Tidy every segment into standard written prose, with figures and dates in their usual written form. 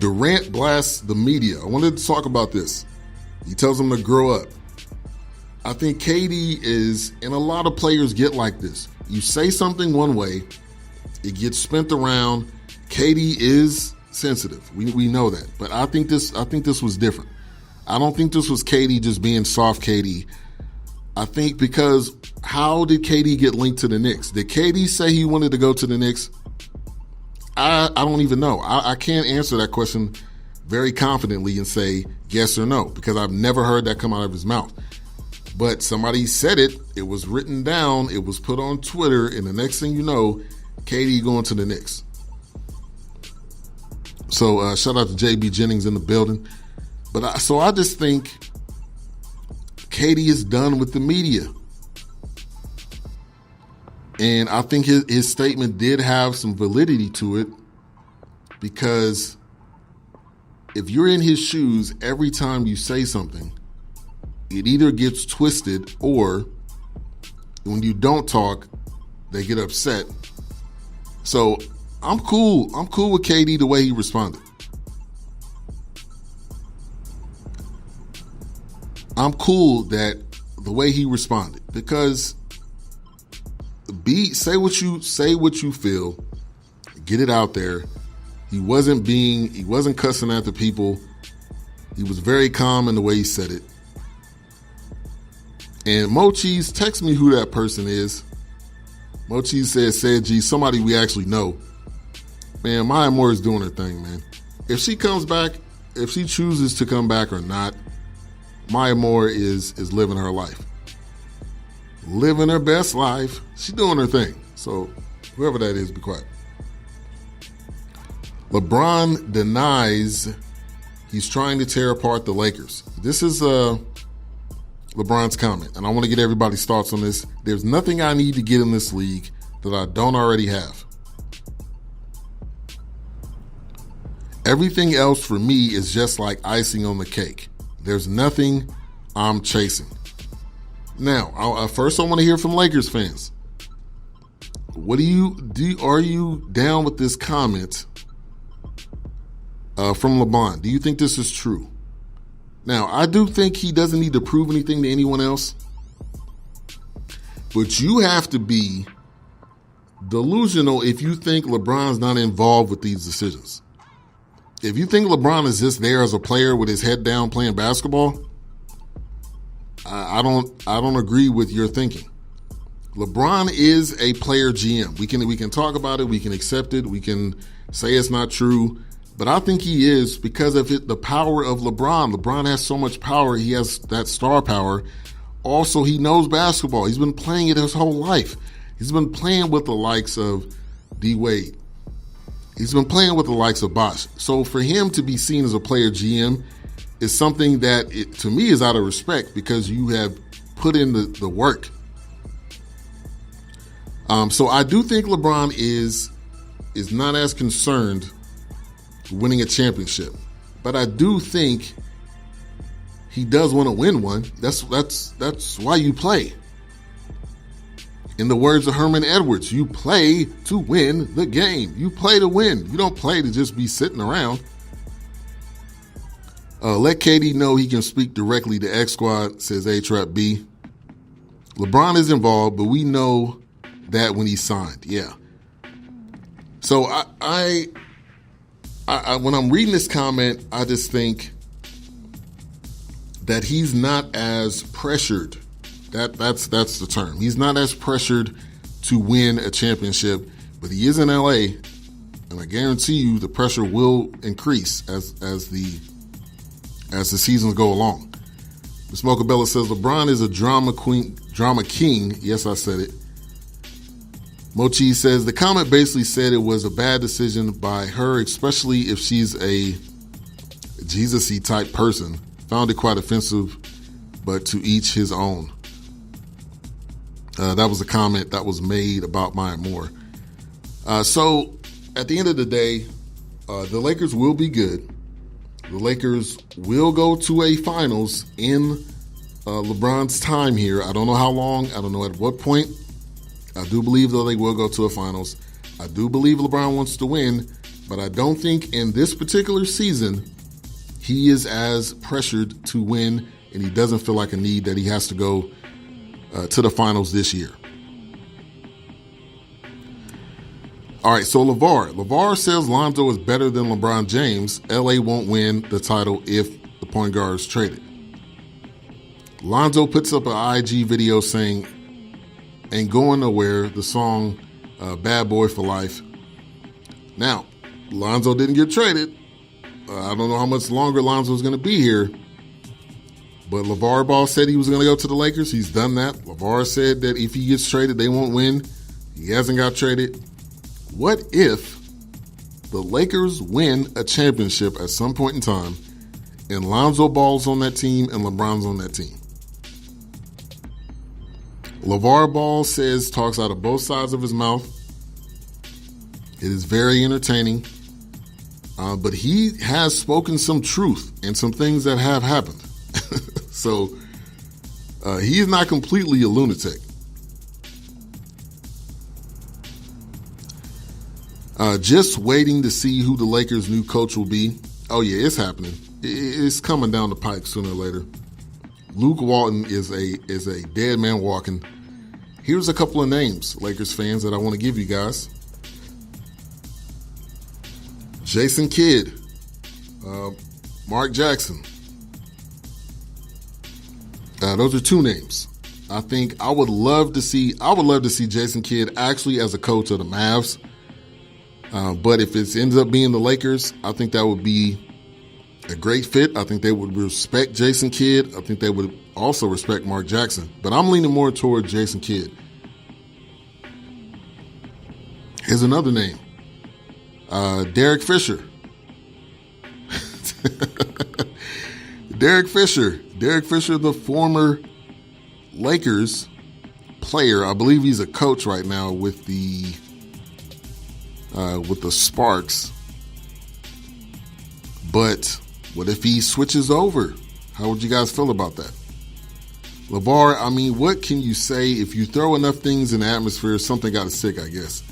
Durant blasts the media. I wanted to talk about this. He tells them to grow up. I think KD is, and a lot of players get like this. You say something one way, it gets spent around. KD is sensitive. We know that. But I think this was different. I don't think this was KD just being soft KD. I think because how did KD get linked to the Knicks? Did KD say he wanted to go to the Knicks? I don't even know. I can't answer that question very confidently and say yes or no, because I've never heard that come out of his mouth. But somebody said it. It was written down. It was put on Twitter. And the next thing you know, KD going to the Knicks. So shout out to JB Jennings in the building. But I just think KD is done with the media. And I think his statement did have some validity to it, because if you're in his shoes, every time you say something, it either gets twisted, or when you don't talk, they get upset. So I'm cool. I'm cool with KD the way he responded. I'm cool that the way he responded, because say what you feel, get it out there. He wasn't cussing at the people. He was very calm in the way he said it. And Mo Cheese, text me who that person is. Mo Cheese said, gee, somebody we actually know. Man, Maya Moore is doing her thing, man. If she comes back, if she chooses to come back or not, Maya Moore is living her life. Living her best life. She's doing her thing. So whoever that is, be quiet. LeBron denies he's trying to tear apart the Lakers. This is LeBron's comment, and I want to get everybody's thoughts on this. There's nothing I need to get in this league that I don't already have. Everything else for me is just like icing on the cake. There's nothing I'm chasing. Now, first I want to hear from Lakers fans. Are you down with this comment from LeBron? Do you think this is true? Now, I do think he doesn't need to prove anything to anyone else, but you have to be delusional if you think LeBron's not involved with these decisions. If you think LeBron is just there as a player with his head down playing basketball, I don't agree with your thinking. LeBron is a player GM. We can talk about it. We can accept it. We can say it's not true. But I think he is, because of the power of LeBron. LeBron has so much power. He has that star power. Also, he knows basketball. He's been playing it his whole life. He's been playing with the likes of D. Wade. He's been playing with the likes of Bosh. So for him to be seen as a player GM is something that, to me, is out of respect, because you have put in the work. So I do think LeBron is not as concerned winning a championship, but I do think he does want to win one. That's why you play. In the words of Herman Edwards, you play to win the game. You play to win. You don't play to just be sitting around. Let KD know he can speak directly to X Squad, says A-Trap B. LeBron is involved, but we know that when he signed. Yeah. So I when I'm reading this comment, I just think that he's not as pressured. That's the term. He's not as pressured to win a championship, but he is in LA, and I guarantee you the pressure will increase as the seasons go along. Ms. Mocha says LeBron is a drama king. Yes, I said it. Mochi says the comment basically said it was a bad decision by her, especially if she's a Jesus-y type person. Found it quite offensive, but to each his own. That was a comment that was made about Maya Moore. So at the end of the day, the Lakers will be good. The Lakers will go to a finals in LeBron's time here. I don't know how long. I don't know at what point. I do believe, though, they will go to a finals. I do believe LeBron wants to win, But I don't think in this particular season he is as pressured to win, and he doesn't feel like a need that he has to go to the finals this year. All right, so LeVar says Lonzo is better than LeBron James. LA won't win the title if the point guard is traded. Lonzo puts up an IG video saying, "Ain't going nowhere," the song Bad Boy for Life. Now, Lonzo didn't get traded. I don't know how much longer Lonzo's going to be here. But LeVar Ball said he was going to go to the Lakers. He's done that. LeVar said that if he gets traded, they won't win. He hasn't got traded. What if the Lakers win a championship at some point in time and Lonzo Ball's on that team and LeBron's on that team? LeVar Ball talks out of both sides of his mouth. It is very entertaining. But he has spoken some truth and some things that have happened. So he's not completely a lunatic. Just waiting to see who the Lakers' new coach will be. Oh, yeah, it's happening. It's coming down the pike sooner or later. Luke Walton is a dead man walking. Here's a couple of names, Lakers fans, that I want to give you guys. Jason Kidd, Mark Jackson. Those are two names. I would love to see Jason Kidd actually as a coach of the Mavs. But if it ends up being the Lakers, I think that would be a great fit. I think they would respect Jason Kidd. I think they would also respect Mark Jackson. But I'm leaning more toward Jason Kidd. Here's another name. Derek Fisher. Derek Fisher, the former Lakers player. I believe he's a coach right now with the Sparks. But what if he switches over? How would you guys feel about that? LeVar, I mean, what can you say? If you throw enough things in the atmosphere, something got sick, I guess.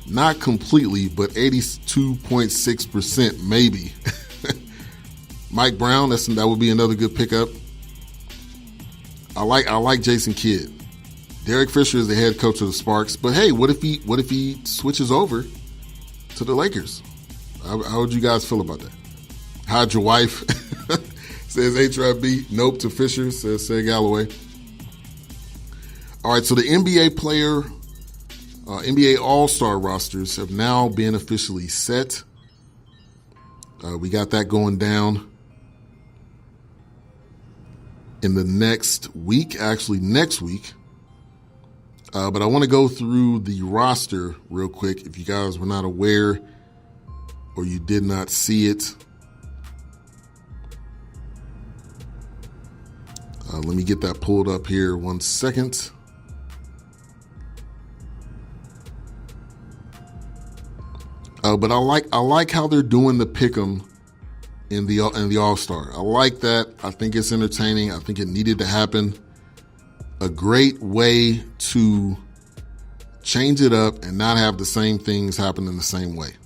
Not completely, but 82.6% maybe. Mike Brown, that would be another good pickup. I like Jason Kidd. Derek Fisher is the head coach of the Sparks, but hey, what if he switches over to the Lakers? How would you guys feel about that? How'd your wife? Says HRB. Nope to Fisher, says Galloway. All right, so the NBA All-Star rosters have now been officially set. We got that going down in the next week, actually next week. But I want to go through the roster real quick if you guys were not aware or you did not see it. Let me get that pulled up here 1 second. But I like how they're doing the pick'em in the All-Star. I like that. I think it's entertaining. I think it needed to happen. A great way to change it up and not have the same things happen in the same way.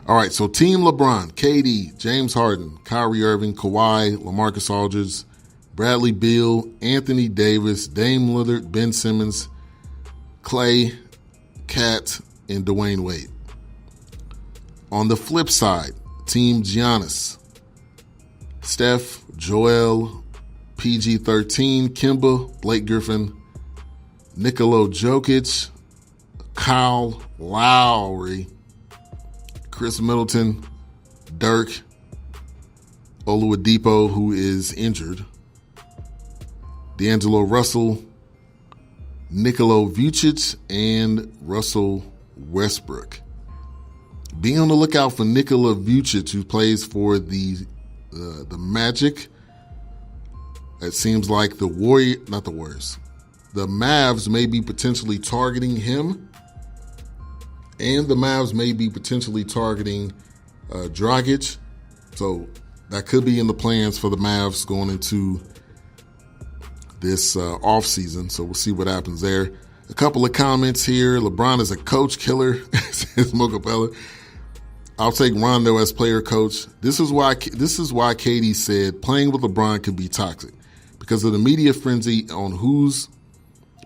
All right, so Team LeBron, KD, James Harden, Kyrie Irving, Kawhi, LaMarcus Aldridge, Bradley Beal, Anthony Davis, Dame Lillard, Ben Simmons, Klay, Kat, and Dwayne Wade. On the flip side, Team Giannis, Steph, Joel, PG-13, Kemba, Blake Griffin, Nikola Jokic, Kyle Lowry, Chris Middleton, Dirk, Oladipo, who is injured, D'Angelo Russell, Nikola Vucic, and Russell Westbrook. Be on the lookout for Nikola Vucic, who plays for the Magic. It seems like the Mavs may be potentially targeting him, and the Mavs may be potentially targeting Dragic. So that could be in the plans for the Mavs going into this offseason. So we'll see what happens there. A couple of comments here. LeBron is a coach killer, says Mocapella. I'll take Rondo as player coach. This is why Katie said playing with LeBron could be toxic because of the media frenzy on who's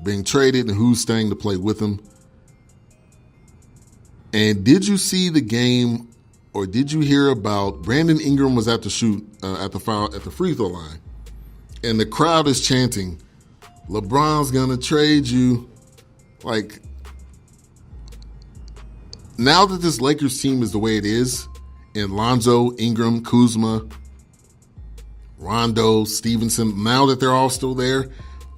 being traded and who's staying to play with him. And did you see the game, or did you hear about Brandon Ingram was at the free throw line, and the crowd is chanting, "LeBron's gonna trade you." Like, now that this Lakers team is the way it is, and Lonzo, Ingram, Kuzma, Rondo, Stevenson, now that they're all still there,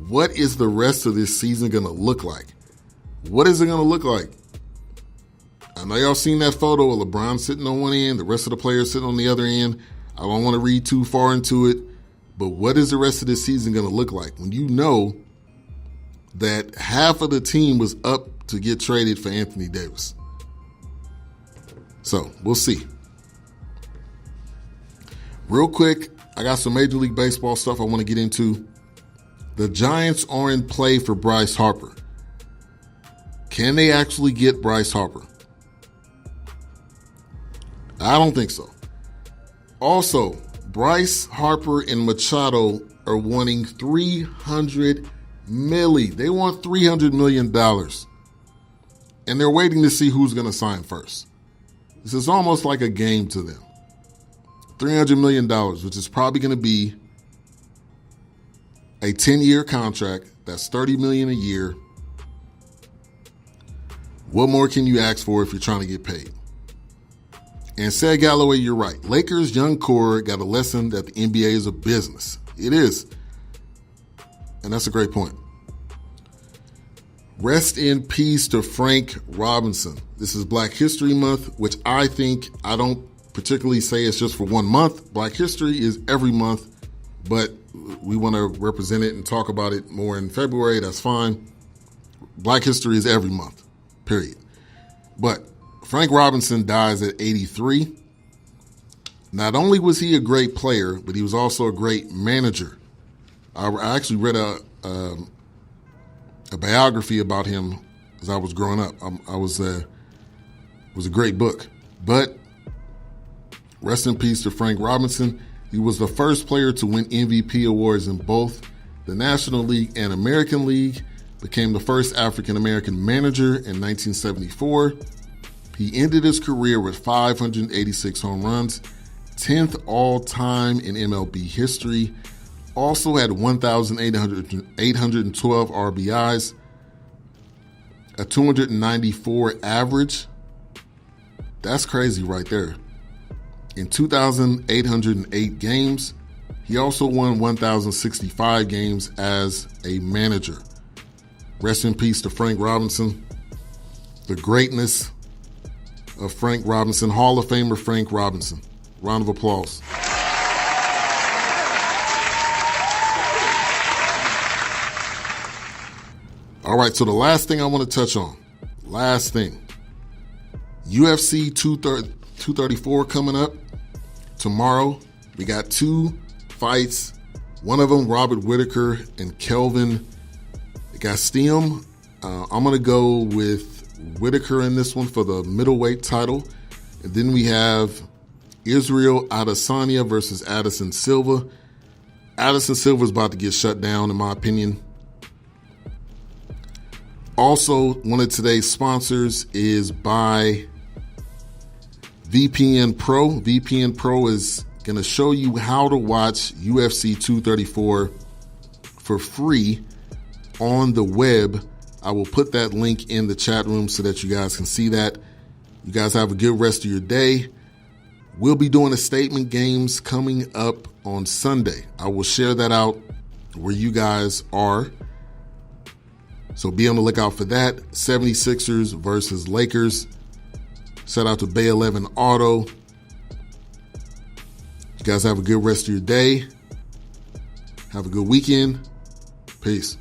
what is the rest of this season gonna look like? What is it gonna look like? I know y'all seen that photo of LeBron sitting on one end, the rest of the players sitting on the other end. I don't want to read too far into it, but what is the rest of this season going to look like when you know that half of the team was up to get traded for Anthony Davis? So, we'll see. Real quick, I got some Major League Baseball stuff I want to get into. The Giants are in play for Bryce Harper. Can they actually get Bryce Harper? I don't think so. Also, Bryce Harper and Machado are wanting $300 million. They want $300 million. And they're waiting to see who's going to sign first. This is almost like a game to them. $300 million, which is probably going to be a 10-year contract. That's $30 million a year. What more can you ask for if you're trying to get paid? And said Galloway, you're right. Lakers' young core got a lesson that the NBA is a business. It is. And that's a great point. Rest in peace to Frank Robinson. This is Black History Month, which I don't particularly say it's just for 1 month. Black History is every month, but we want to represent it and talk about it more in February. That's fine. Black History is every month, period. But Frank Robinson dies at 83. Not only was he a great player, but he was also a great manager. I actually read a biography about him as I was growing up. It was a great book. But rest in peace to Frank Robinson. He was the first player to win MVP awards in both the National League and American League. Became the first African-American manager in 1974. He ended his career with 586 home runs, 10th all-time in MLB history. Also had 1,812 RBIs, a 294 average. That's crazy right there. In 2,808 games, he also won 1,065 games as a manager. Rest in peace to Frank Robinson. The greatness of Frank Robinson, Hall of Famer Frank Robinson. Round of applause. All right, so the last thing I want to touch on. Last thing. UFC 234 coming up tomorrow. We got 2 fights. One of them, Robert Whittaker and Kelvin Gastelum. I'm going to go with Whittaker in this one for the middleweight title. And then we have Israel Adesanya versus Addison Silva. Addison Silva is about to get shut down, in my opinion. Also, one of today's sponsors is by VPN Pro. VPN Pro is going to show you how to watch UFC 234 for free on the web. I will put that link in the chat room so that you guys can see that. You guys have a good rest of your day. We'll be doing a statement games coming up on Sunday. I will share that out where you guys are. So be on the lookout for that. 76ers versus Lakers. Shout out to Bay 11 Auto. You guys have a good rest of your day. Have a good weekend. Peace.